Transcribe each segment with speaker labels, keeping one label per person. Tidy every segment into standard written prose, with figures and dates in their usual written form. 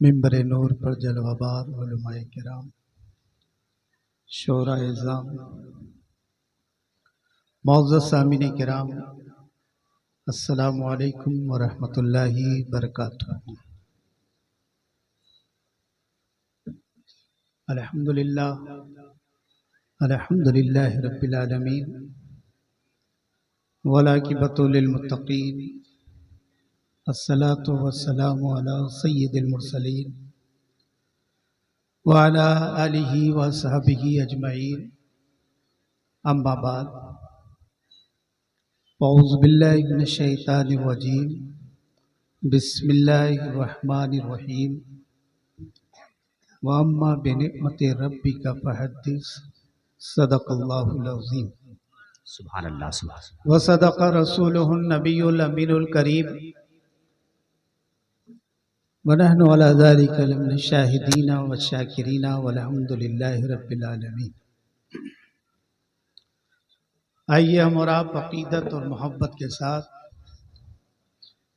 Speaker 1: मिंबर नूर पर जलवाबार उलमाए किराम, शोरा इज़ाम, मौज़्ज़ज़ सामिन किराम, अस्सलामु अलैकुम व रहमतुल्लाहि बरकातुहू। अल्हम्दुलिल्लाह अल्हम्दुलिल्लाहि रब्बिल आलमीन वल आक़िबतु लिल मुत्तक़ीन, अस्सलातु वस्सलामु अला सय्यिदिल मुरसलीन व अला आलिहि व अस्हाबिहि अजमईन, अम्मा बाद। औज़ु बिल्लाहि मिनश शैतानिर रजीम, बिस्मिल्लाहिर रहमानिर रहीम। व अम्मा बिनिअमति रब्बिका फहद्दिस, सदक़ल्लाहुल अज़ीम।
Speaker 2: सुभानअल्लाह सुभान
Speaker 1: व सदक़ रसूलुहुन नबियुल अमीनुल करीम व नहनु अला ज़ालिका लमिनश शाहिदीन व शाकिरीन वल्हम्दुलिल्लाहि रब्बिल आलमीन। आइए हम और आप अक़ीदत और मोहब्बत के साथ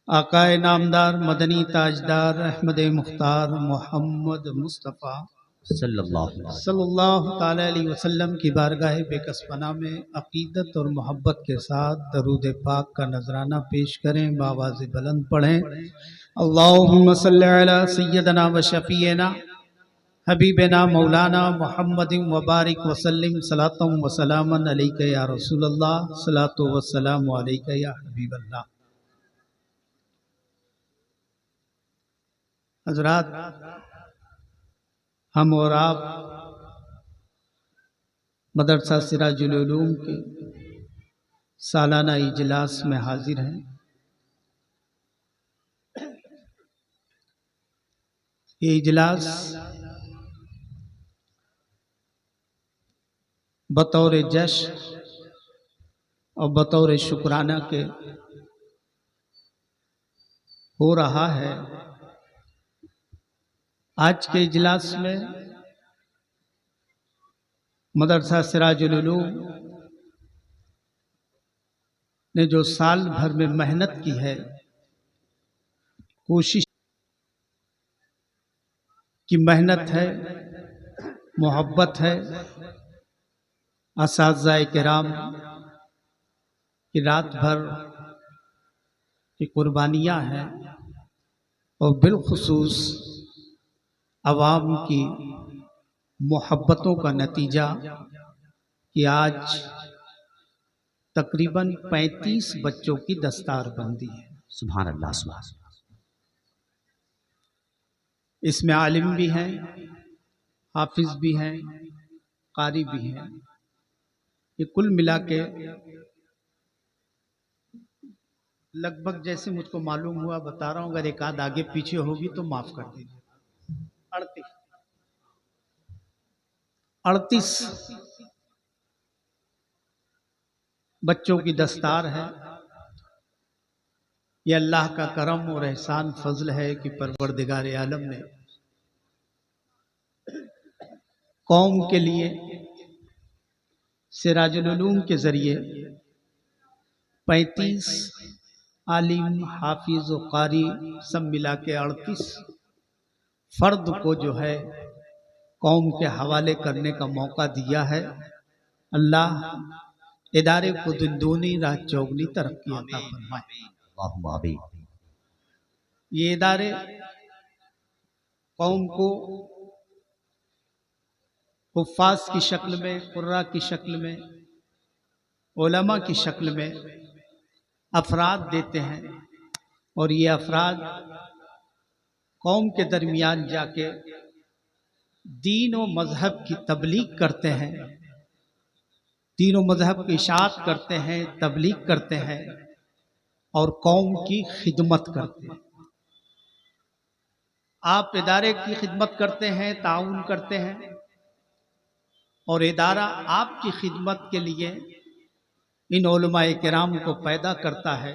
Speaker 1: आकाए नामदार मदनी ताजदार अहमद मुख्तार मोहम्मद मुस्तफ़ा सल्लल्लाहु ताला अलैहि वसल्लम की बारगाह बेकसपना में अक़ीदत और मोहब्बत के साथ दरूद पाक का नजराना पेश करें। बावाज़ बुलंद पढ़ें, अल्लाहुम्मा सल्लि अला सय्यदना व शफ़ीना हबीबना मौलाना मुहम्मदिन व बारिक वसल्लिम सलातम व सलामन अलैका या रसूलल्लाह, सलातो व सलामु अलैका या हबीबल्लाह। हज़रात, हम और आप मदरसा सिराजुल उलूम के सालाना इजलास में हाजिर हैं। ये इजलास बतौर जश्न और बतौर शुक्राना के हो रहा है। आज के इजलास में मदरसा सिराजुल उलूम ने जो साल भर में मेहनत की है, कोशिश की मेहनत है, मोहब्बत है, असातिज़ाए किराम की रात भर की कुर्बानियाँ हैं और बिलखुसूस अवाम की मोहब्बतों का नतीजा कि आज तकरीबन 35 बच्चों की दस्तारबंदी है।
Speaker 2: सुभानअल्लाह सुभान।
Speaker 1: इसमें आलिम भी हैं, हाफिज भी हैं, कारी भी हैं। ये कुल मिला के लगभग, जैसे मुझको मालूम हुआ बता रहा हूँ, अगर एक आध आगे पीछे होगी तो माफ कर दीजिए, 38 बच्चों की दस्तार है। ये अल्लाह का करम और एहसान फजल है कि परवरदिगार आलम ने कौम के लिए सिराजुल उलूम के जरिए 35 आलिम, हाफिज और कारी सब मिला के 38 फर्द को जो है कौम के हवाले करने का मौका दिया है। अल्लाह इदारे को दिन दूनी रात चौगनी तरक्की अता फरमाए। ये इदारे कौम को हुफ्फाज की शक्ल में, कुर्रा की शक्ल में, उलमा की शक्ल में अफराद देते हैं और ये अफराद कौम के दरमियान जाके दीन और मजहब की तबलीग करते हैं, दीन और मजहब की इशाअत करते हैं, तबलीग करते हैं और कौम की खिदमत करते हैं। आप इदारे की खिदमत करते हैं, ताउन करते हैं और इदारा आपकी खिदमत के लिए इन उलमाए किराम को पैदा करता है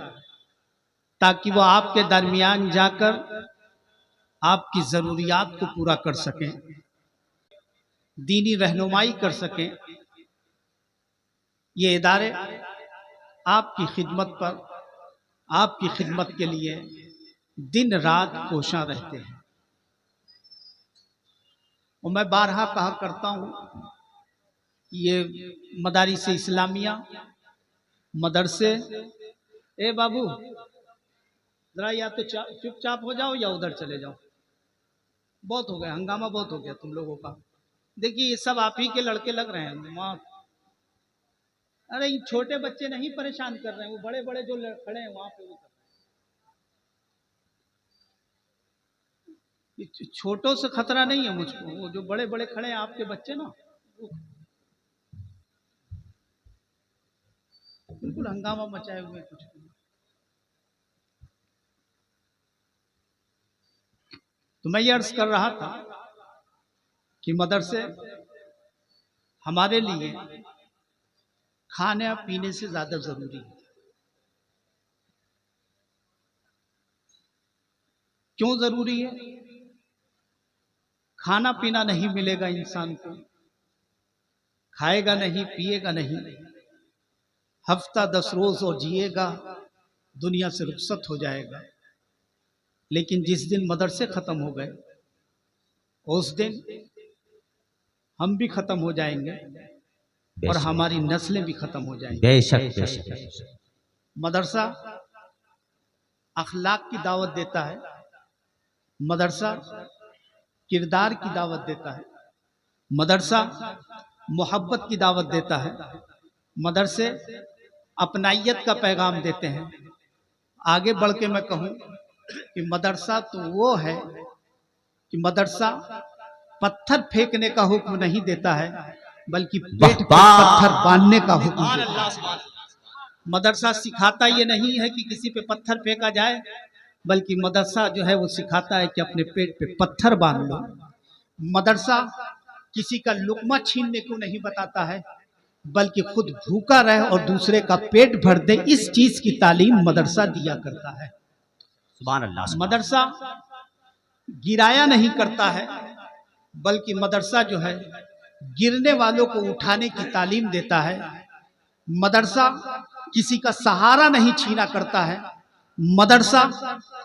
Speaker 1: ताकि वो आपके दरमियान जाकर आपकी ज़रूरियात को पूरा कर सकें, दीनी रहनुमाई कर सकें। ये इदारे आपकी खिदमत पर, आपकी खिदमत के लिए दिन रात कोशां रहते हैं। और मैं बारहा कहा करता हूँ ये मदारिस इस्लामिया मदरसे, ए बाबू जरा या तो चुपचाप हो जाओ या उधर चले जाओ, बहुत हो गया हंगामा, बहुत हो गया तुम लोगों का। देखिए ये सब आप ही के लड़के लग रहे हैं वहाँ। अरे ये छोटे बच्चे नहीं परेशान कर रहे हैं, वो बड़े बड़े जो खड़े हैं वहां पे वो कर रहे हैं। छोटों से खतरा नहीं है मुझको, वो जो बड़े बड़े खड़े हैं आपके बच्चे ना, बिल्कुल हंगामा मचाए हुए कुछ। तो मैं ये अर्ज कर रहा था कि मदरसे हमारे लिए खाने और पीने से ज्यादा जरूरी है। क्यों जरूरी है? खाना पीना नहीं मिलेगा इंसान को, खाएगा नहीं पिएगा नहीं, हफ्ता 10 रोज और जिएगा, दुनिया से रुखसत हो जाएगा। लेकिन जिस दिन मदरसे खत्म हो गए उस दिन हम भी खत्म हो जाएंगे और हमारी नस्लें भी खत्म हो जाएंगी।
Speaker 2: बेशक बेशक।
Speaker 1: मदरसा अखलाक की दावत देता है, मदरसा किरदार की दावत देता है, मदरसा मोहब्बत की दावत देता है, मदरसे अपनाइयत का पैगाम देते हैं। आगे बढ़ के मैं कहूं कि मदरसा तो वो है कि मदरसा पत्थर फेंकने का हुक्म नहीं देता है, बल्कि पेट पे पत्थर बांधने का हुक्म देता है। मदरसा सिखाता ये नहीं है कि किसी पे पत्थर फेंका जाए, बल्कि मदरसा जो है वो सिखाता है कि अपने पेट पे पत्थर बांध लो। मदरसा किसी का लुकमा छीनने को नहीं बताता है, बल्कि खुद भूखा रहे और दूसरे का पेट भर दे, इस चीज की तालीम मदरसा दिया करता है।
Speaker 2: सुभान अल्लाह।
Speaker 1: मदरसा गिराया नहीं करता है, बल्कि मदरसा जो है गिरने वालों को उठाने की तालीम देता है। मदरसा किसी का सहारा नहीं छीना करता है, मदरसा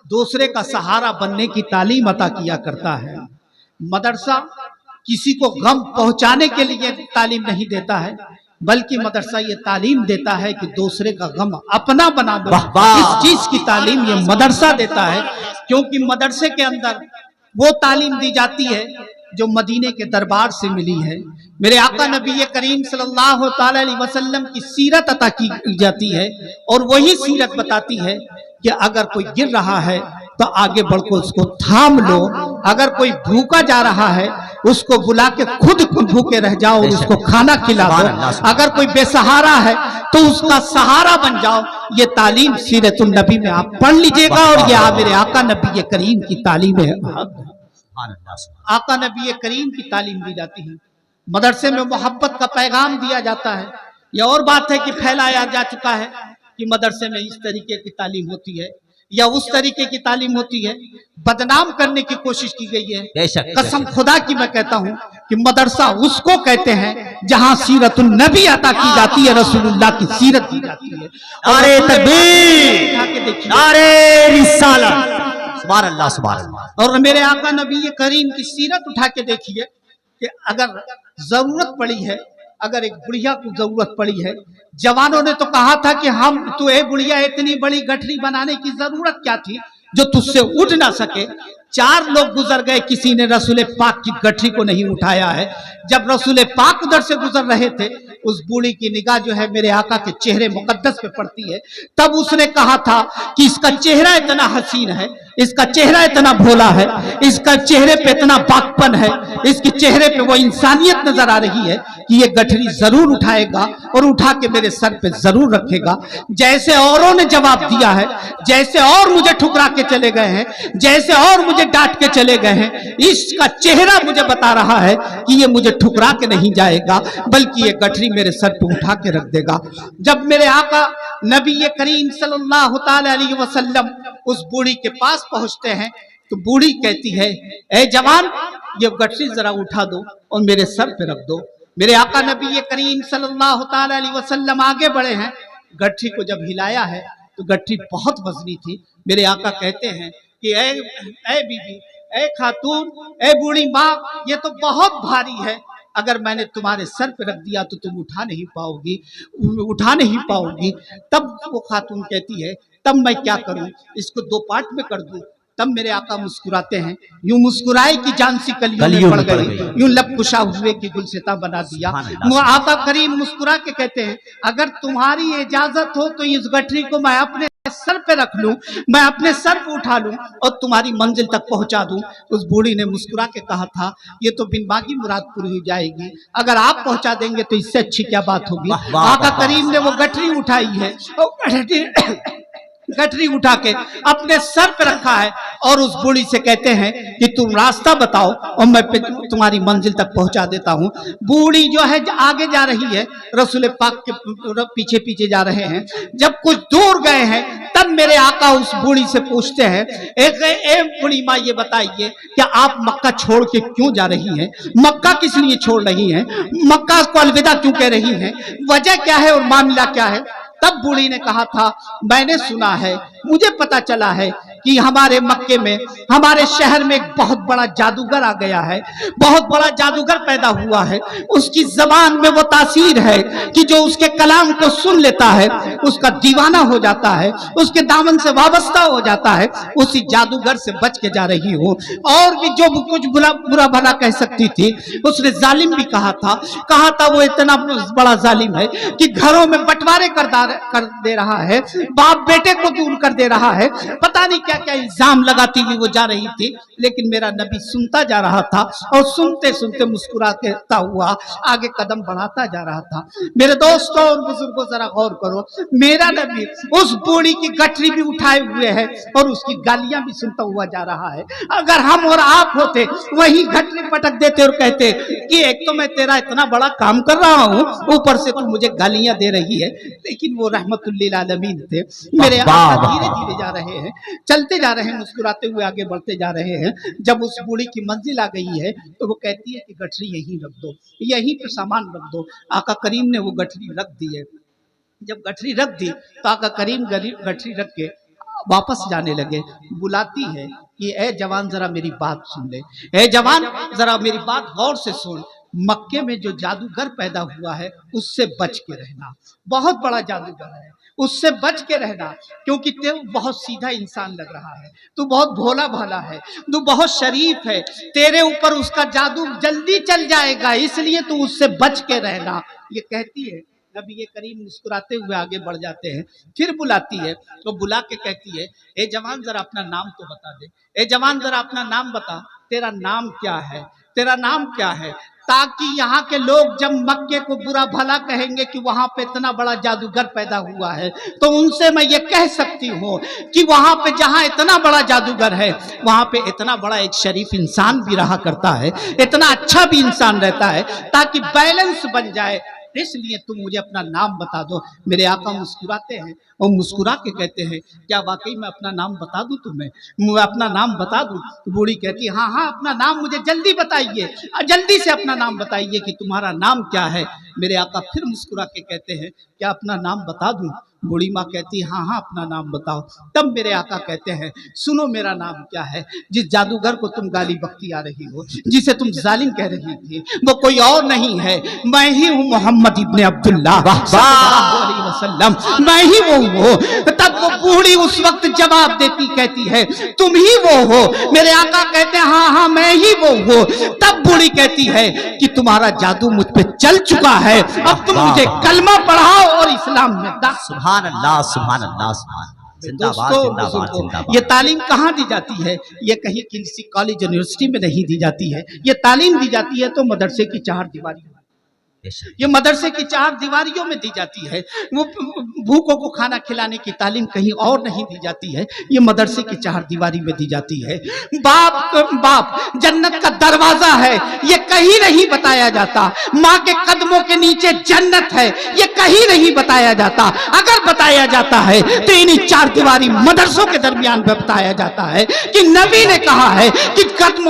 Speaker 1: दूसरे का सहारा बनने की तालीम अता किया करता है। मदरसा किसी को गम पहुंचाने के लिए तालीम नहीं देता है, बल्कि मदरसा ये तालीम देता है कि दूसरे का गम अपना बना दो। इस चीज की तालीम ये मदरसा देता है, क्योंकि मदरसे के अंदर वो तालीम दी जाती है जो मदीने के दरबार से मिली है। मेरे आका नबी करीम सल्लल्लाहु अलैहि वसल्लम की सीरत अता की जाती है, और वही सीरत बताती है कि अगर कोई गिर रहा है तो आगे बढ़कर उसको थाम लो, अगर कोई भूखा जा रहा है उसको बुला के खुद भूखे रह जाओ और उसको खाना खिला दो, अगर कोई बेसहारा है तो उसका सहारा बन जाओ। ये तालीम सीरतुन नबी में आप पढ़ लीजिएगा, और ये मेरे आका नबी करीम की तालीम है। आका नबी करीम की तालीम दी जाती है। मदरसे में मोहब्बत का पैगाम दिया जाता है। यह और बात है कि फैलाया जा चुका है कि मदरसे में इस तरीके की तालीम होती है या उस तरीके की तालीम होती है, बदनाम करने की कोशिश की गई है। कसम खुदा की मैं कहता हूं कि मदरसा उसको कहते हैं जहां सीरतुन नबी अता की जाती है, रसूलुल्लाह की सीरत दी जाती है।
Speaker 2: नारे तकबीर, नारे रिसालत, सुभान अल्लाह सुभान अल्लाह।
Speaker 1: और मेरे आका नबी करीम की सीरत उठा के देखिए कि अगर जरूरत पड़ी है, अगर एक बुढ़िया को जरूरत पड़ी है, जवानों ने तो कहा था कि हम तो ए बुढ़िया इतनी बड़ी गठरी बनाने की जरूरत क्या थी जो तुझसे उठ ना सके। 4 लोग गुजर गए, किसी ने रसूल पाक की गठरी को नहीं उठाया है। जब रसूल पाक उधर से गुजर रहे थे, उस बूढ़ी की निगाह जो है मेरे आका के चेहरे मुकद्दस पे पड़ती है। तब उसने कहा था कि इसका चेहरा इतना हसीन है, इसका चेहरा इतना भोला है, इसका चेहरे पे इतना पाकपन है, इसके चेहरे पे वो इंसानियत नजर आ रही है कि ये गठरी जरूर उठाएगा और उठा के मेरे सर पे जरूर रखेगा। जैसे औरों ने जवाब दिया है, जैसे और मुझे ठुकरा के चले गए हैं, जैसे और मुझे डांट के चले गए हैं, इसका चेहरा मुझे बता रहा है कि ये मुझे ठुकरा के नहीं जाएगा, बल्कि ये गठरी मेरे सर पे उठा के रख देगा। जब मेरे आका नबी करीम सल्लल्लाहु अलैहि वसल्लम उस बूढ़ी के पास पहुंचते हैं तो बूढ़ी कहती है, ए जवान, ये गठरी जरा उठा दो और मेरे सर पे रख दो। मेरे आका नबी करीम सल्लल्लाहु अलैहि वसल्लम आगे बढ़े हैं, गठरी को जब हिलाया है तो गठरी बहुत वजनी थी। मेरे आका कहते हैं कि ए बीबी, ए खातून, ए बूढ़ी माँ, ये तो बहुत भारी है, अगर मैंने तुम्हारे सर पे रख दिया तो तुम उठा नहीं पाओगी। तब वो खातून कहती है, तब मैं क्या करूं, इसको दो पार्ट में कर दूं। तब मेरे आका मुस्कुराते हैं, यूं मुस्कुराए कि जान सी कलियों में पड़ गई, यूं लब कुशा हुए कि गुलसिता बना दिया। आका करीम मुस्कुरा के कहते हैं, अगर तुम्हारी इजाजत हो तो इस गठरी को मैं अपने सर पे रख लूं, मैं अपने सर पे उठा लूं और तुम्हारी मंजिल तक पहुंचा दूं। उस बूढ़ी ने मुस्कुरा के कहा था, ये तो बिन मांगी मुराद पूरी हो जाएगी, अगर आप पहुंचा देंगे तो इससे अच्छी क्या बात होगी। आका करीम ने वो गठरी उठाई है, गठरी उठा के अपने सर पे रखा है और उस बूढ़ी से कहते हैं कि तुम रास्ता बताओ और मैं तुम्हारी मंजिल तक पहुंचा देता हूं। बूढ़ी जो है आगे जा रही है, रसूल पाक के पीछे पीछे जा रहे हैं। जब कुछ दूर गए हैं तब मेरे आका उस बूढ़ी से पूछते हैं, एक बूढ़ी माँ ये बताइए कि आप मक्का छोड़ के क्यों जा रही हैं, मक्का किस लिए छोड़ रही हैं, मक्का को अलविदा क्यों कह रही हैं, वजह क्या है और मामला क्या है। तब बूढ़ी ने कहा था, मैंने सुना है, मुझे पता चला है कि हमारे मक्के में, हमारे शहर में एक बहुत बड़ा जादूगर आ गया है, बहुत बड़ा जादूगर पैदा हुआ है। उसकी जबान में वो तासीर है कि जो उसके कलाम को सुन लेता है उसका दीवाना हो जाता है, उसके दामन से वाबस्ता हो जाता है। उसी जादूगर से बच के जा रही हूँ। और भी जो कुछ बुरा भला कह सकती थी, उसने जालिम भी कहा था वो इतना बड़ा जालिम है कि घरों में बंटवारे कर दे रहा है, बाप बेटे को दूर कर दे रहा है, पता नहीं क्या क्या इल्जाम लगाती हुई वो जा रही थी। लेकिन मेरा नबी सुनता जा रहा था और सुनते सुनते मुस्कुराता हुआ आगे कदम बढ़ाता जा रहा था। मेरे दोस्तों और बुजुर्गों जरा गौर करो, मेरा नबी उस बूढ़ी की गठरी भी उठाए हुए है और उसकी गालियां भी सुनता हुआ जा रहा है। अगर हम और आप होते वही गठरी पटक देते और कहते कि एक तो मैं तेरा इतना बड़ा काम कर रहा हूँ, ऊपर से तू मुझे गालियां दे रही है। लेकिन वो रहमतुल्लिल आलमीन थे, मेरे आका धीरे धीरे जा रहे हैं, चलते जा रहे हैं, मुस्कुराते हुए आगे बढ़ते जा रहे हैं। जब उस बूढ़ी की मंजिल आ गई है तो वो कहती है कि गठरी यहीं रख दो, यहीं पे सामान रख दो। आका करीम ने वो गठरी रख दी है। जब गठरी रख दी तो आका करीम गठरी रख के वापस जाने लगे। बुलाती है कि ए जवान जरा मेरी बात सुन ले, ए जवान जरा मेरी बात गौर से सुन, मक्के में जो जादूगर पैदा हुआ है उससे बच के रहना, बहुत बड़ा जादूगर है, उससे बच के रहना, क्योंकि तू बहुत सीधा इंसान लग रहा है, तू बहुत भोला भाला है, तू बहुत शरीफ है, तेरे ऊपर उसका जादू जल्दी चल जाएगा, इसलिए तू उससे बच के रहना। ये कहती है। नबी ये करीम मुस्कुराते हुए आगे बढ़ जाते हैं। फिर बुलाती है तो बुला के कहती है, ए जवान जरा अपना नाम तो बता दे, ए जवान जरा अपना नाम बता, तेरा नाम क्या है, तेरा नाम क्या है, ताकि यहाँ के लोग जब मक्के को बुरा भला कहेंगे कि वहां पे इतना बड़ा जादूगर पैदा हुआ है, तो उनसे मैं ये कह सकती हूँ कि वहां पे जहाँ इतना बड़ा जादूगर है वहां पे इतना बड़ा एक शरीफ इंसान भी रहा करता है, इतना अच्छा भी इंसान रहता है, ताकि बैलेंस बन जाए। इसलिए तुम मुझे अपना नाम बता दो। मेरे आका मुस्कुराते हैं और मुस्कुरा के कहते हैं, क्या वाकई मैं अपना नाम बता दूं तुम्हें, मैं अपना नाम बता दूं। तो बूढ़ी कहती है, हाँ अपना नाम मुझे जल्दी बताइए, जल्दी से अपना नाम बताइए कि तुम्हारा नाम क्या है। मेरे आका फिर मुस्कुरा के कहते हैं, क्या अपना नाम बता दूं। बूढ़ी माँ कहती है, हाँ अपना नाम बताओ। तब मेरे आका कहते हैं, सुनो मेरा नाम क्या है। जिस जादूगर को तुम गाली बकती आ रही हो, जिसे तुम जालिम कह रही थी, वो कोई और नहीं है, मैं ही हूँ मोहम्मद इब्ने अब्दुल्लाह सल्लल्लाहु अलैहि वसल्लम, मैं ही वो हूँ। तब वो बूढ़ी उस वक्त जवाब देती, कहती है, तुम ही वो हो। मेरे आका कहते हैं, हाँ मैं ही वो हूँ। तब बूढ़ी कहती है कि तुम्हारा जादू मुझ पे चल चुका है, अब तुम मुझे कलमा पढ़ाओ और इस्लाम में दाखिल।
Speaker 2: सुभान अल्लाह, सुभान अल्लाह, जिंदाबाद, जिंदाबाद, जिंदाबाद।
Speaker 1: ये तालीम कहाँ दी जाती है? ये कहीं किसी कॉलेज यूनिवर्सिटी में नहीं दी जाती है। ये तालीम दी जाती है तो मदरसे की चार दीवारी, ये मदरसे की चार दीवारियों में दी जाती है। वो भूखों को खाना खिलाने की तालीम कहीं और नहीं दी जाती है, ये मदरसे की चार दीवारी में दी जाती है। बाप जन्नत का दरवाजा है, ये कहीं नहीं बताया जाता। माँ के कदमों के नीचे जन्नत है, ये कहीं नहीं बताया जाता। अगर बताया जाता है तो इन्हीं चार दीवारी मदरसों के दरमियान में बताया जाता है कि नबी ने कहा है कि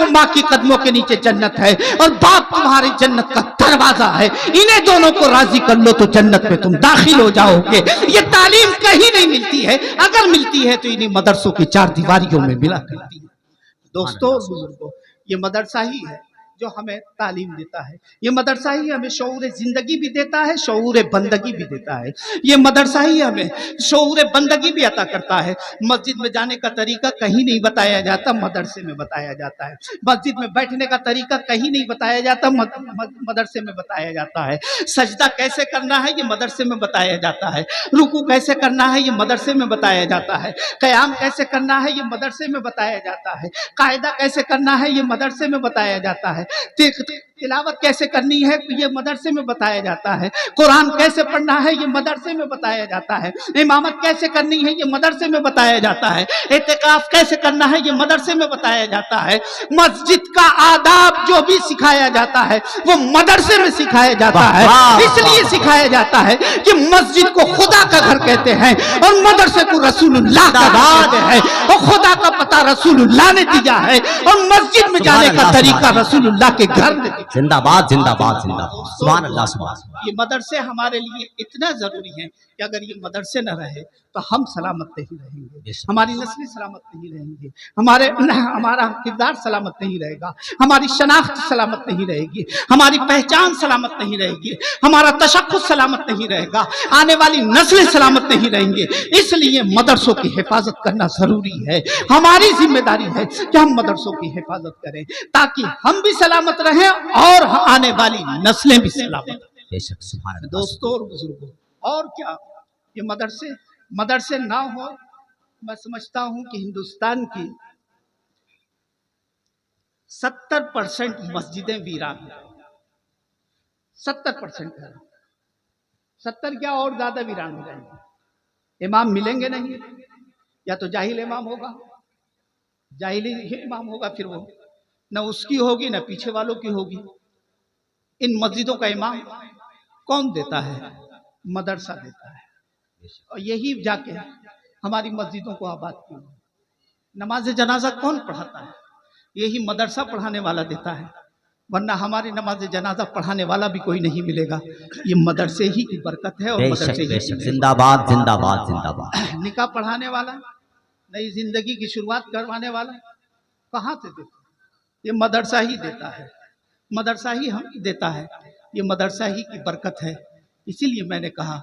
Speaker 1: माँ की कदमों के नीचे जन्नत है और बाप तुम्हारी जन्नत का दरवाजा है, इन्हें दोनों को राजी कर लो तो जन्नत में तुम दाखिल हो जाओगे। ये तालीम कहीं नहीं मिलती है, अगर मिलती है तो इन्हीं मदरसों की चार दीवारियों में मिला करती है। दोस्तों और बुजुर्गों, ये मदरसा ही है जो हमें तालीम देता है। ये मदरसा ही हमें शऊर जिंदगी भी देता है, शऊर बंदगी भी देता है। ये मदरसा ही हमें शऊर बंदगी भी अता करता है। मस्जिद में जाने का तरीका कहीं नहीं बताया जाता, मदरसे में बताया जाता है। मस्जिद में बैठने का तरीका कहीं नहीं बताया जाता, मदरसे में बताया जाता है। सजदा कैसे करना है ये मदरसे में बताया जाता है। रुकू कैसे करना है ये मदरसे में बताया जाता है। क़याम कैसे करना है ये मदरसे में बताया जाता है। कायदा कैसे करना है ये मदरसे में बताया जाता है। तिलावत कैसे करनी है ये मदरसे में बताया जाता है। कुरान कैसे पढ़ना है ये मदरसे में बताया जाता है। इमामत कैसे करनी है ये मदरसे में बताया जाता है। इत्तिकाफ कैसे करना है ये मदरसे में बताया जाता है। मस्जिद का आदाब जो भी सिखाया जाता है वो मदरसे में सिखाया जाता है। इसलिए सिखाया जाता है कि मस्जिद को खुदा का घर कहते हैं और मदरसे को रसूलुल्लाह का घर कहते हैं। और खुदा का पता रसूलुल्लाह ने दिया है और मस्जिद में जाने का तरीका रसूलुल्लाह के घर में।
Speaker 2: जिंदाबाद जिंदाबाद जिंदाबाद, सुभान अल्लाह सुभान।
Speaker 1: ये मदरसे हमारे लिए इतना जरूरी है कि अगर ये मदरसे न रहे तो हम सलामत नहीं रहेंगे, हमारी नस्लें सलामत नहीं रहेंगी, हमारा किरदार सलामत नहीं रहेगा, हमारी शनाख्त सलामत नहीं रहेगी, हमारी पहचान सलामत नहीं रहेगी, हमारा तशक्कुस सलामत नहीं रहेगा, आने वाली नस्लें सलामत नहीं रहेंगी। इसलिए मदरसों की हिफाजत करना जरूरी है। हमारी जिम्मेदारी है कि हम मदरसों की हिफाजत करें ताकि हम भी सलामत रहें और आने वाली नस्लें भी सलामत। दोस्तों और बुजुर्गों, और क्या ये मदरसे ना हो, मैं समझता हूं कि हिंदुस्तान की 70% मस्जिदें वीरान हैं। 70% है, 70 क्या और ज्यादा वीरान हो जाएंगे। इमाम मिलेंगे नहीं, या तो जाहिल इमाम होगा, जाहिली इमाम होगा, फिर वो न उसकी होगी न पीछे वालों की होगी। इन मस्जिदों का इमाम कौन देता है? मदरसा देता है। और यही जाके हमारी मस्जिदों को आबाद किया। नमाज जनाजा कौन पढ़ाता है? यही मदरसा पढ़ाने वाला देता है, वरना हमारी नमाज जनाजा पढ़ाने वाला भी कोई नहीं मिलेगा। ये मदरसे ही की बरकत है और मदरसे ही
Speaker 2: जिंदाबाद जिंदाबाद जिंदाबाद।
Speaker 1: निकाह पढ़ाने वाला, नई जिंदगी की शुरुआत करवाने वाला कहाँ से देता? ये मदरसा ही देता है, मदरसा ही हम देता है। ये मदरसा ही की बरकत है। इसीलिए मैंने कहा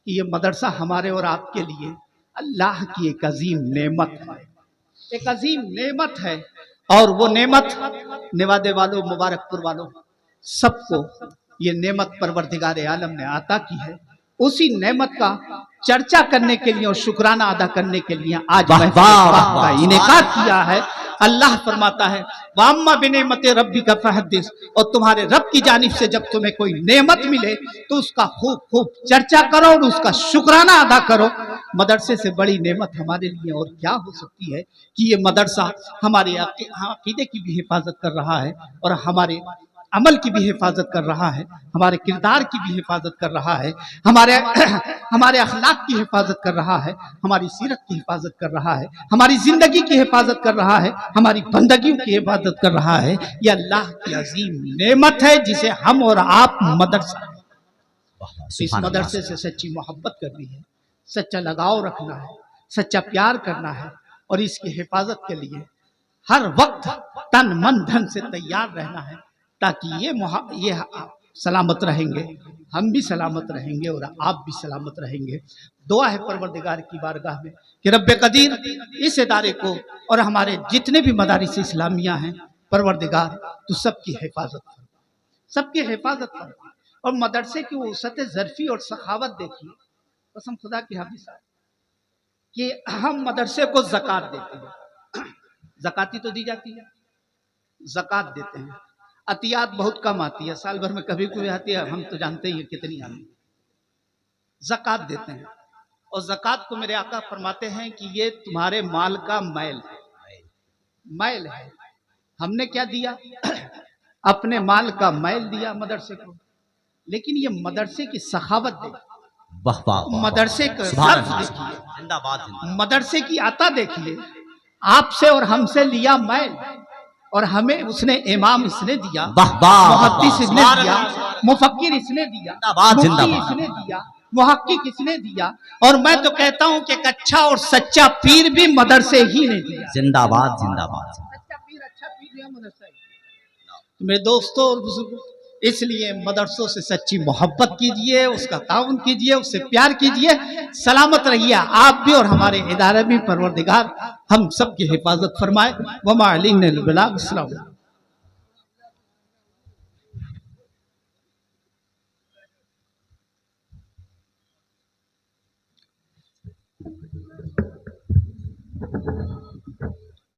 Speaker 1: कि ये मदरसा हमारे और आपके लिए अल्लाह की एक अजीम नेमत है, एक अजीम नेमत है। और वो नेमत नेवादे वालों, मुबारकपुर वालों, सबको ये नेमत परवरदिगार आलम ने अता की है। उसी नेमत का चर्चा करने के लिए और शुक्राना अदा करने के लिए आज का इनेकाद किया है। अल्लाह फरमाता है वाम्मा बिनेमते रब्बी का फहदिस, और तुम्हारे रब की जानिब से जब तुम्हें कोई नेमत मिले तो उसका खूब खूब चर्चा करो और उसका शुक्राना अदा करो। मदरसे से बड़ी नेमत हमारे लिए और क्या हो सकती है कि ये मदरसा हमारे अकीदे की भी हिफाजत कर रहा है और हमारे अमल की भी हिफाजत कर रहा है, हमारे किरदार की भी हिफाजत कर रहा है, हमारे अखलाक की हिफाजत कर रहा है, हमारी सीरत की हिफाजत कर रहा है, हमारी जिंदगी की हिफाजत कर रहा है, हमारी बंदगियों की हिफाजत कर रहा है। यह अल्लाह की अजीम नेमत है जिसे हम और आप मदरसा, इस मदरसे से सच्ची मोहब्बत करनी है, सच्चा लगाव रखना है, सच्चा प्यार करना है और इसकी हिफाजत के लिए हर वक्त तन मन धन से तैयार रहना है, ताकि ये सलामत रहेंगे, हम भी सलामत रहेंगे और आप भी सलामत रहेंगे। दुआ है परवरदिगार की बारगाह में कि रब्बे कदीर इस इदारे को और हमारे जितने भी मदारिस इस्लामिया हैं, परवरदिगार तो सबकी हिफाजत कर, सबकी हिफाजत कर। और मदरसे की वसअत ज़र्फ़ी और सखावत देखिए, कसम खुदा की हाफिज़ कि हम मदरसे को ज़कात देते हैं। ज़काती तो दी जाती है, ज़कात देते हैं। अतियात बहुत कम आती है, साल भर में कभी कोई आती है, हम तो जानते ही हैं कितनी आती है। ज़कात देते हैं और ज़कात को मेरे आका फरमाते हैं कि ये तुम्हारे माल का मैल है, मैल है। हमने क्या दिया? अपने माल का मैल दिया मदरसे को, लेकिन ये मदरसे की सखावत देखिए, मदरसे का सर्फ देखिए, मदरसे की आता देखिए। आपसे और हमसे लिया मैल और हमें उसने इमाम इसने दिया, मुहद्दिस इसने दिया, मुफक्किर इसने दिया, मुफ्ती इसने दिया, मुहक्किक इसने दिया। और मैं तो कहता हूं कि एक अच्छा और सच्चा पीर भी मदरसे ही ने दिया।
Speaker 2: जिंदाबाद जिंदाबाद।
Speaker 1: क्या मदरसा है? तो मेरे दोस्तों और बुजुर्गों, इसलिए मदरसों से सच्ची मोहब्बत कीजिए, उसका ताउन कीजिए, उससे प्यार कीजिए। सलामत रहिए आप भी और हमारे इदारे भी। परवरदिगार हम सब की हिफाजत फरमाए। वमा अलैना इल्लल बलाग। अस्सलाम वालेकुम।